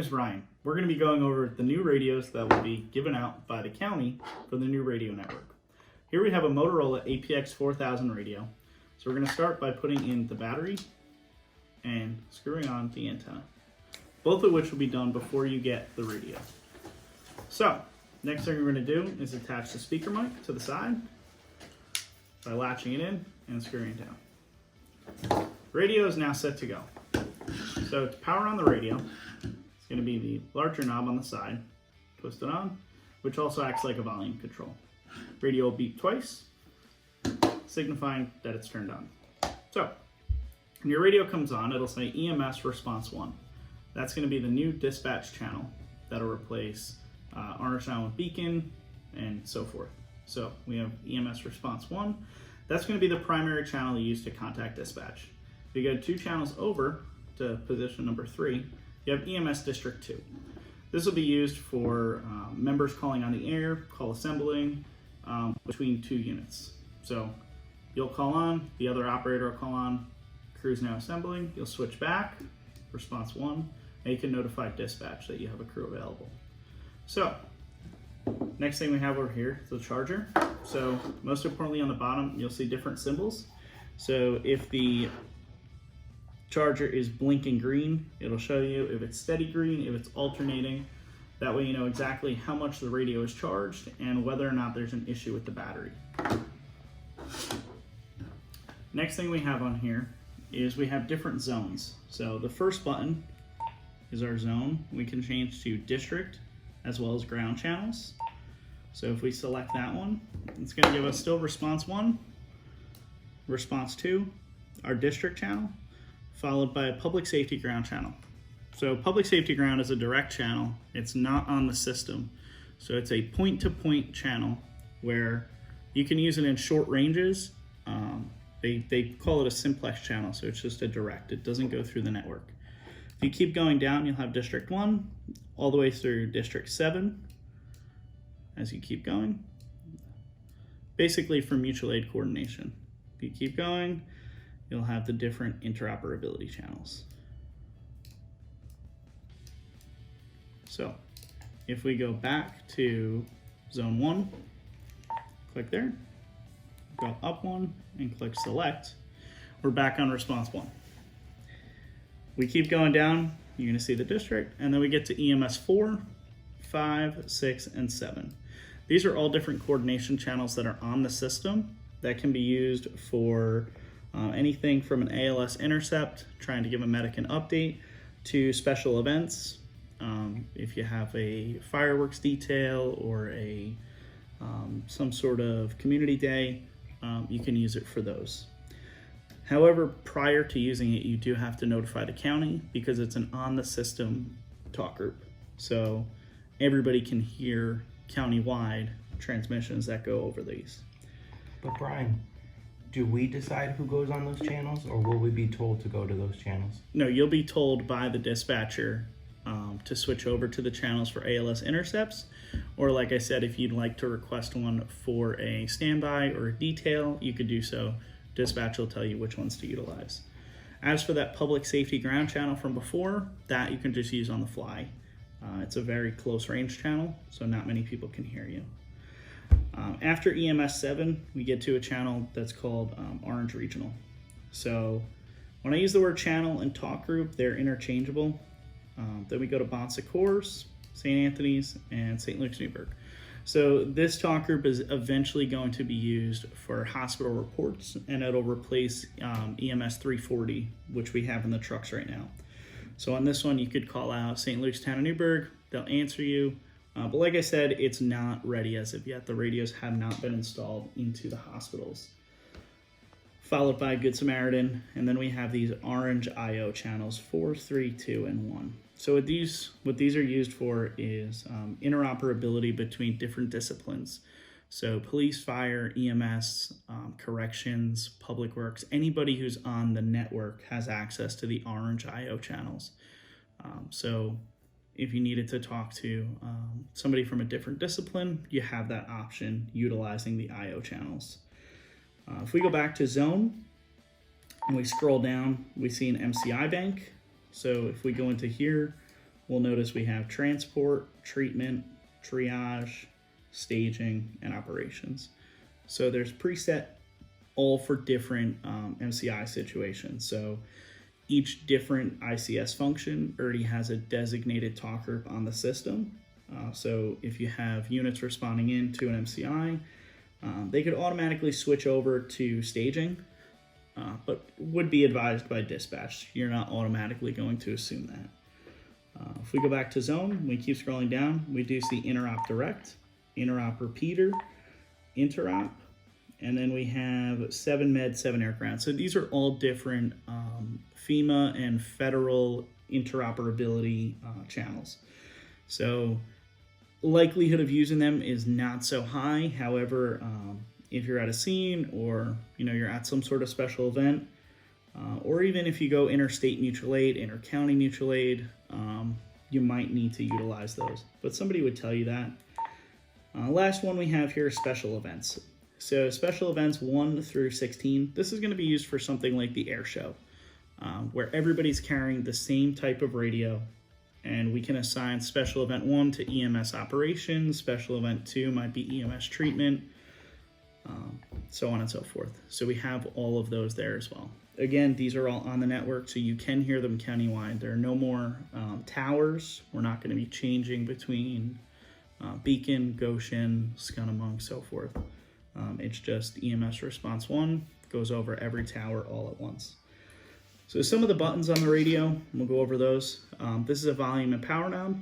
is Ryan. We're going to be going over the new radios that will be given out by the county for the new radio network. Here we have a Motorola APX 4000 radio. So we're going to start by putting in the battery and screwing on the antenna, both of which will be done before you get the radio. So next thing we're going to do is attach the speaker mic to the side by latching it in and screwing it down. Radio is now set to go. So to power on the radio, it's going to be the larger knob on the side, twist it on, which also acts like a volume control. Radio will beep twice, signifying that it's turned on. So when your radio comes on, it'll say EMS Response 1. That's going to be the new dispatch channel that'll replace Orange Island Beacon and so forth. So we have EMS Response 1. That's going to be the primary channel you use to contact dispatch. If you go 2 channels over to position number 3, you have EMS District 2. This will be used for members calling on the air, call assembling between 2 units. So you'll call on, the other operator will call on, crew's now assembling, you'll switch back, response 1, and you can notify dispatch that you have a crew available. So next thing we have over here is the charger. So most importantly on the bottom, you'll see different symbols. So if the charger is blinking green, it'll show you. If it's steady green, if it's alternating, that way you know exactly how much the radio is charged and whether or not there's an issue with the battery. Next thing we have on here is we have different zones. So the first button is our zone. We can change to district as well as ground channels. So if we select that one, it's going to give us still response 1, response 2, our district channel, followed by a public safety ground channel. So public safety ground is a direct channel. It's not on the system. So it's a point-to-point channel where you can use it in short ranges. They call it a simplex channel, so it's just a direct. It doesn't go through the network. If you keep going down, you'll have District 1 all the way through District 7 as you keep going. Basically for mutual aid coordination. If you keep going, you'll have the different interoperability channels. So if we go back to zone 1, click there, go up 1 and click select, we're back on response 1. We keep going down, you're going to see the district, and then we get to EMS 4, 5, 6, and 7. These are all different coordination channels that are on the system that can be used for anything from an ALS intercept, trying to give a medic an update, to special events. If you have a fireworks detail or a some sort of community day, you can use it for those. However, prior to using it, you do have to notify the county because it's an on-the-system talk group. So everybody can hear county-wide transmissions that go over these. But Brian, do we decide who goes on those channels, or will we be told to go to those channels? No, you'll be told by the dispatcher to switch over to the channels for ALS intercepts, or like I said, if you'd like to request one for a standby or a detail, you could do so. Dispatch will tell you which ones to utilize. As for that public safety ground channel from before, that you can just use on the fly. It's a very close range channel, so not many people can hear you. After EMS 7, we get to a channel that's called Orange Regional. So when I use the word channel and talk group, they're interchangeable. Then we go to Bon Secours, St. Anthony's, and St. Luke's Newburgh. So this talk group is eventually going to be used for hospital reports, and it'll replace EMS 340, which we have in the trucks right now. So on this one, you could call out St. Luke's Town of Newburgh, they'll answer you. But like I said, it's not ready as of yet. The radios have not been installed into the hospitals. Followed by Good Samaritan, and then we have these orange IO channels, 4, 3, 2, and 1. So what these are used for is interoperability between different disciplines. So police, fire, EMS, corrections, public works, anybody who's on the network has access to the orange IO channels. So if you needed to talk to somebody from a different discipline, you have that option utilizing the IO channels. If we go back to zone and we scroll down, we see an MCI bank. So if we go into here, we'll notice we have transport, treatment, triage, staging, and operations. So there's preset all for different MCI situations. So each different ICS function already has a designated talk group on the system. So if you have units responding in to an MCI, they could automatically switch over to staging, but would be advised by dispatch. You're not automatically going to assume that. If we go back to zone, we keep scrolling down, we do see interop direct, interop repeater, interop, and then we have 7 med, 7 air ground. So these are all different FEMA and federal interoperability channels. So likelihood of using them is not so high. However, if you're at a scene or you're at some sort of special event, or even if you go interstate mutual aid, inter-county mutual aid, you might need to utilize those. But somebody would tell you that. Last one we have here is special events. So special events 1 through 16, this is going to be used for something like the air show, where everybody's carrying the same type of radio, and we can assign special event 1 to EMS operations, special event 2 might be EMS treatment, so on and so forth. So we have all of those there as well. Again, these are all on the network, so you can hear them countywide. There are no more towers. We're not going to be changing between Beacon, Goshen, Scunamunk, so forth. It's just EMS response 1 goes over every tower all at once. So some of the buttons on the radio, we'll go over those. This is a volume and power knob.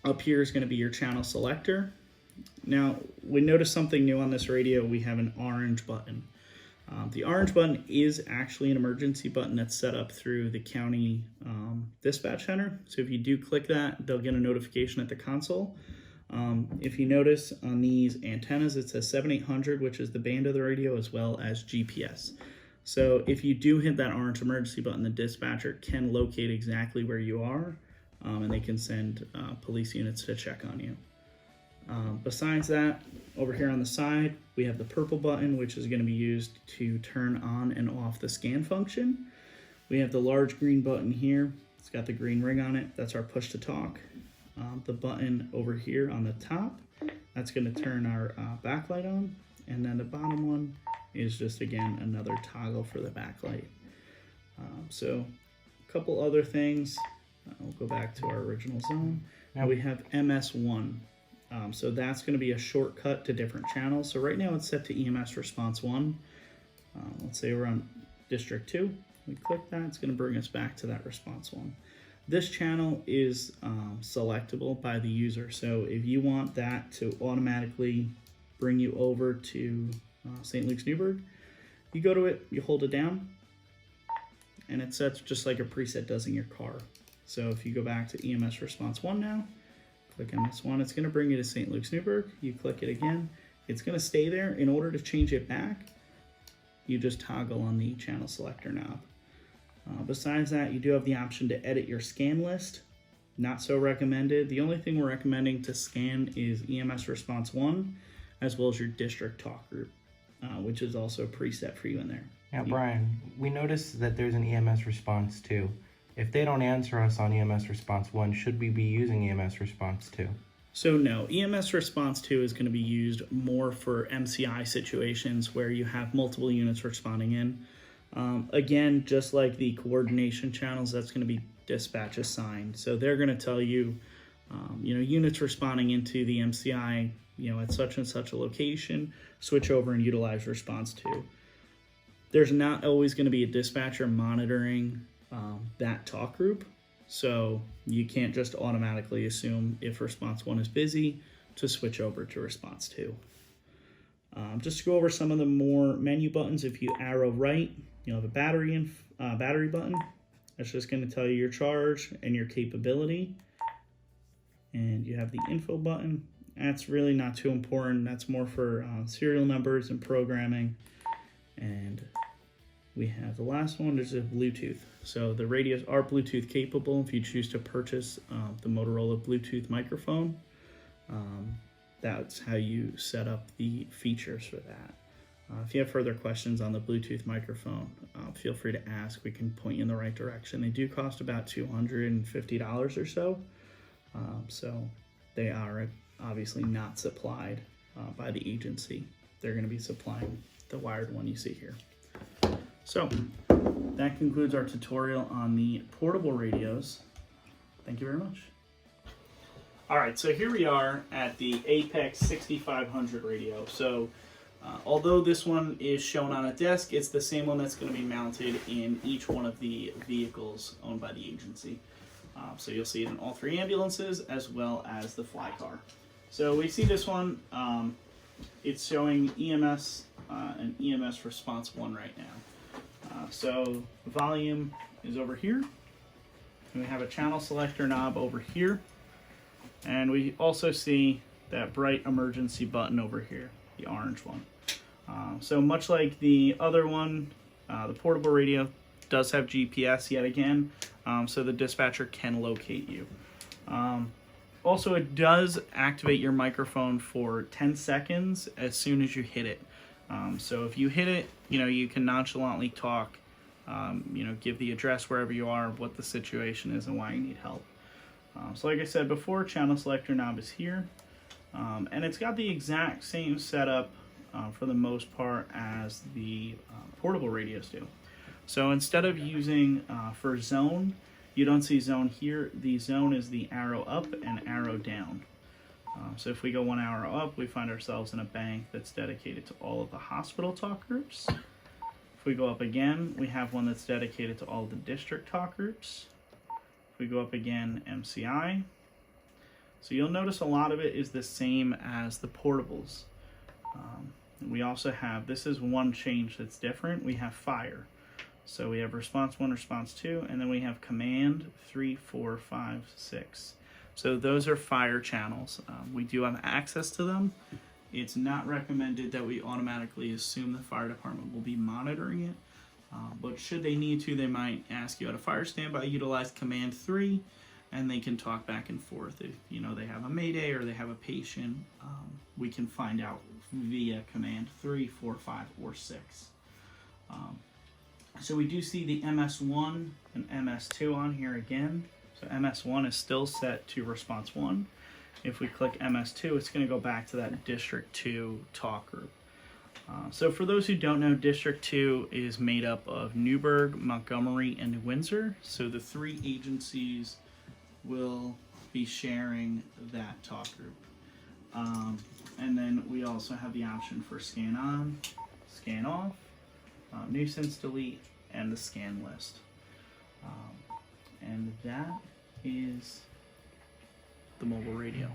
Up here is going to be your channel selector. Now, we noticed something new on this radio. We have an orange button. The orange button is actually an emergency button that's set up through the county dispatch center. So if you do click that, they'll get a notification at the console. If you notice on these antennas, it says 7800, which is the band of the radio, as well as GPS. So if you do hit that orange emergency button, the dispatcher can locate exactly where you are, and they can send police units to check on you. Besides that, over here on the side, we have the purple button, which is going to be used to turn on and off the scan function. We have the large green button here. It's got the green ring on it. That's our push to talk. The button over here on the top, that's going to turn our backlight on. And then the bottom one is just, again, another toggle for the backlight. So a couple other things. We'll go back to our original zone. Now we have MS1. So that's going to be a shortcut to different channels. So right now it's set to EMS response 1. Let's say we're on District 2. We click that, it's going to bring us back to that response 1. This channel is selectable by the user. So if you want that to automatically bring you over to St. Luke's Newburgh, you go to it, you hold it down, and it sets just like a preset does in your car. So if you go back to EMS response 1 now, click MS1, it's going to bring you to St. Luke's Newburgh. You click it again, it's going to stay there. In order to change it back, you just toggle on the channel selector knob. Besides that, you do have the option to edit your scan list. Not so recommended. The only thing we're recommending to scan is EMS response 1, as well as your district talk group, which is also preset for you in there. Now, Brian, we noticed that there's an EMS response 2. If they don't answer us on EMS response 1, should we be using EMS response 2? So no, EMS response 2 is going to be used more for MCI situations where you have multiple units responding in. Again, just like the coordination channels, that's going to be dispatch assigned. So they're going to tell you, units responding into the MCI, at such and such a location, switch over and utilize response 2. There's not always going to be a dispatcher monitoring that talk group. So you can't just automatically assume if response 1 is busy to switch over to response 2. Just to go over some of the more menu buttons, if you arrow right, you'll have a battery button. That's just going to tell you your charge and your capability. And you have the info button. That's really not too important. That's more for serial numbers and programming. And we have the last one, there's a Bluetooth. So the radios are Bluetooth capable if you choose to purchase the Motorola Bluetooth microphone. That's how you set up the features for that. If you have further questions on the Bluetooth microphone, feel free to ask. We can point you in the right direction. They do cost about $250 or so. So they are obviously not supplied by the agency. They're going to be supplying the wired one you see here. So that concludes our tutorial on the portable radios. Thank you very much. All right, so here we are at the Apex 6500 radio. So although this one is shown on a desk, it's the same one that's going to be mounted in each one of the vehicles owned by the agency. So you'll see it in all 3 ambulances as well as the fly car. So we see this one, it's showing EMS and EMS response 1 right now. So volume is over here, and we have a channel selector knob over here, and we also see that bright emergency button over here, the orange one. So much like the other one, the portable radio does have GPS yet again, so the dispatcher can locate you. Also, it does activate your microphone for 10 seconds as soon as you hit it. So if you hit it, you can nonchalantly talk, give the address wherever you are, what the situation is, and why you need help. So like I said before, channel selector knob is here, and it's got the exact same setup for the most part as the portable radios do. So instead of using for zone, you don't see zone here. The zone is the arrow up and arrow down. So if we go 1 arrow up, we find ourselves in a bank that's dedicated to all of the hospital talk groups. If we go up again, we have one that's dedicated to all of the district talk groups. If we go up again, MCI. So you'll notice a lot of it is the same as the portables. We also have, this is one change that's different, we have fire. So we have response 1, response 2, and then we have command 3, 4, 5, 6. So those are fire channels. We do have access to them. It's not recommended that we automatically assume the fire department will be monitoring it. But should they need to, they might ask you at a fire standby, utilize command 3, and they can talk back and forth. If they have a mayday or they have a patient, we can find out via command 3, 4, 5, or 6. So we do see the MS1 and MS2 on here again. So MS1 is still set to response 1. If we click MS2, it's going to go back to that District 2 talk group. So for those who don't know, District 2 is made up of Newburgh, Montgomery, and New Windsor. So the 3 agencies will be sharing that talk group. And then we also have the option for scan on, scan off, nuisance delete, and the scan list. And that is the mobile radio.